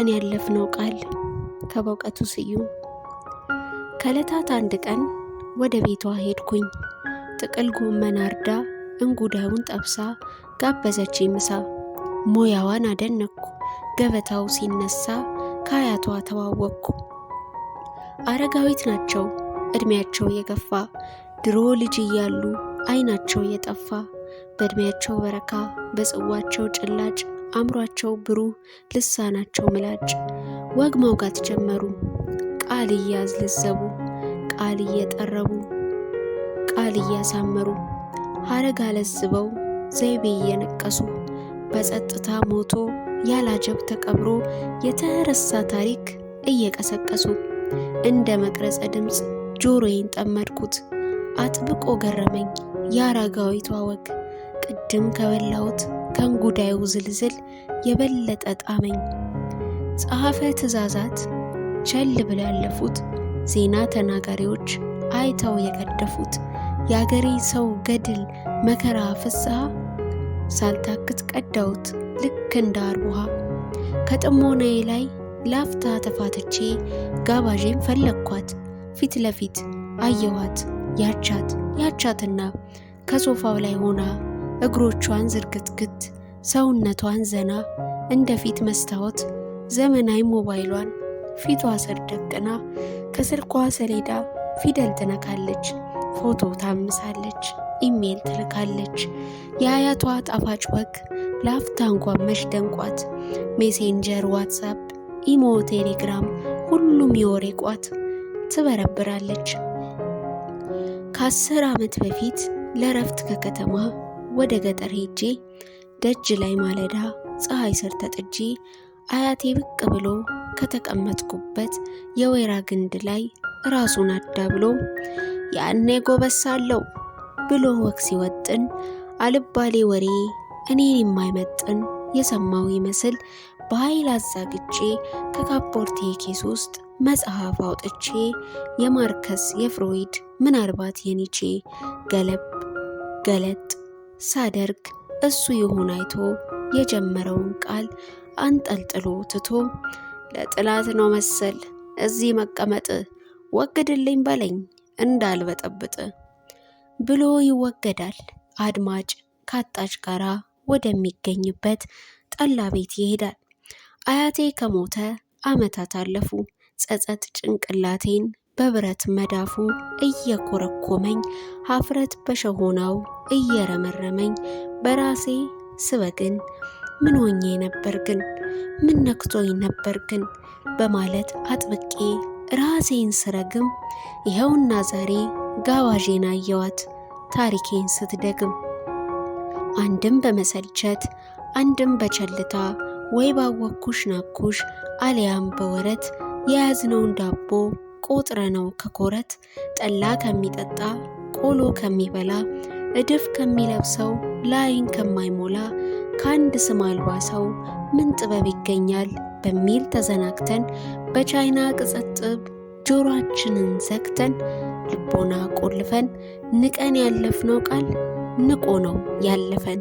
ንቀን ያለፍነው ቃል ከበውቀቱ ስዩም። ከዕለታት አንድ ቀን ወደ ቤቷ ሄድኩኝ። ጥቅል ጎመን አርዳ እንጉዳዩን ጠብሳ ጋበዘችኝ ምሳ። ሙያዋን አደነቅኩ። ገበታው ሲነሳ ከአያቷ ተዋወቅኩ። አረጋዊት ናቸው እድሜያቸው የገፋ፣ ድሮ ልጅ እያሉ አይናቸው የጠፋ። በእድሜያቸው በረካ በጽዋቸው ጭላጭ፣ አእምሯቸው ብሩህ ልሳናቸው ምላጭ። ወግ ማውጋት ጀመሩ ቃል እያዝለዘቡ፣ ቃል እየጠረቡ፣ ቃል እያሳመሩ። ሀረግ አለዝበው ዘይቤ እየነቀሱ፣ በጸጥታ ሞቶ ያላጀብ ተቀብሮ የተረሳ ታሪክ እየቀሰቀሱ። እንደ መቅረጸ ድምፅ ጆሮዬን ጠመድኩት። አጥብቆ ገረመኝ የአረጋዊቷ ወግ። ቅድም ከበላሁት ከእንጉዳዩ ዝልዝል የበለጠ ጣመኝ። ጸሐፌ ትእዛዛት ቸል ብለው ያለፉት፣ ዜና ተናጋሪዎች አይተው የቀደፉት። የአገሬ ሰው ገድል መከራ ፍስሐ፣ ሳልታክት ቀዳሁት ልክ እንደ አርቡሃ። ከጥሞናዬ ላይ ላፍታ ተፋትቼ ጋባዤን ፈለግኳት። ፊት ለፊት አየኋት ያቻትና ከሶፋው ላይ ሆና እግሮቿን ዝርግትግት ሰውነቷን ዘና እንደ ፊት መስታወት ዘመናዊ ሞባይሏን ፊቷ ስር ደቅና ከስልኳ ሰሌዳ ፊደል ትነካለች፣ ፎቶ ታምሳለች፣ ኢሜል ትልካለች። የአያቷ ጣፋጭ ወግ ላፍታ እንኳን መች ደንቋት። ሜሴንጀር፣ ዋትሳፕ፣ ኢሞ፣ ቴሌግራም ሁሉም የወሬ ቋት ትበረብራለች። ከ10 ዓመት በፊት ለረፍት ከከተማ ወደ ገጠር ሄጄ ደጅ ላይ ማለዳ ፀሐይ ስር ተጥጄ አያቴ ብቅ ብሎ ከተቀመጥኩበት የወይራ ግንድ ላይ ራሱን አዳብሎ ያኔ ጎበሳለው ብሎ ወግ ሲወጥን አልባሌ ወሬ እኔን የማይመጥን የሰማው ይመስል በኃይል አዛግቼ ከካፖርቴ ኬስ ውስጥ መጽሐፍ አውጥቼ የማርከስ የፍሮይድ ምናልባት የኒቼ ገለብ ገለጥ ሳደርግ እሱ ይሁን አይቶ የጀመረውን ቃል አንጠልጥሎ ትቶ ለጥላት ነው መሰል እዚህ መቀመጥ፣ ወግድልኝ በለኝ እንዳልበጠብጥ ብሎ ይወገዳል። አድማጭ ካጣች ጋራ ወደሚገኝበት ጠላ ቤት ይሄዳል። አያቴ ከሞተ ዓመታት አለፉ። ጸጸት ጭንቅላቴን በብረት መዳፉ እየኮረኮመኝ፣ ሀፍረት በሸሆናው እየረመረመኝ። በራሴ ስበግን ምን ሆኜ ነበር ግን፣ ምን ነክቶኝ ነበር ግን በማለት አጥብቄ ራሴን ስረግም፣ ይኸውና ዛሬ ጋባዤን አየዋት ታሪኬን ስትደግም። አንድም በመሰልቸት አንድም በቸልታ፣ ወይ ባወኩሽ ናኩሽ አሊያም በወረት የያዝነውን ዳቦ ቆጥረነው ከኮረት። ጠላ ከሚጠጣ ቆሎ ከሚበላ፣ እድፍ ከሚለብሰው ላይን ከማይሞላ፣ ከአንድ ስም አልባ ሰው ምን ጥበብ ይገኛል በሚል ተዘናግተን፣ በቻይና ቅጽጥብ ጆሮአችንን ዘግተን፣ ልቦና ቆልፈን ንቀን ያለፍነው ቃል ንቆ ነው ያለፈን።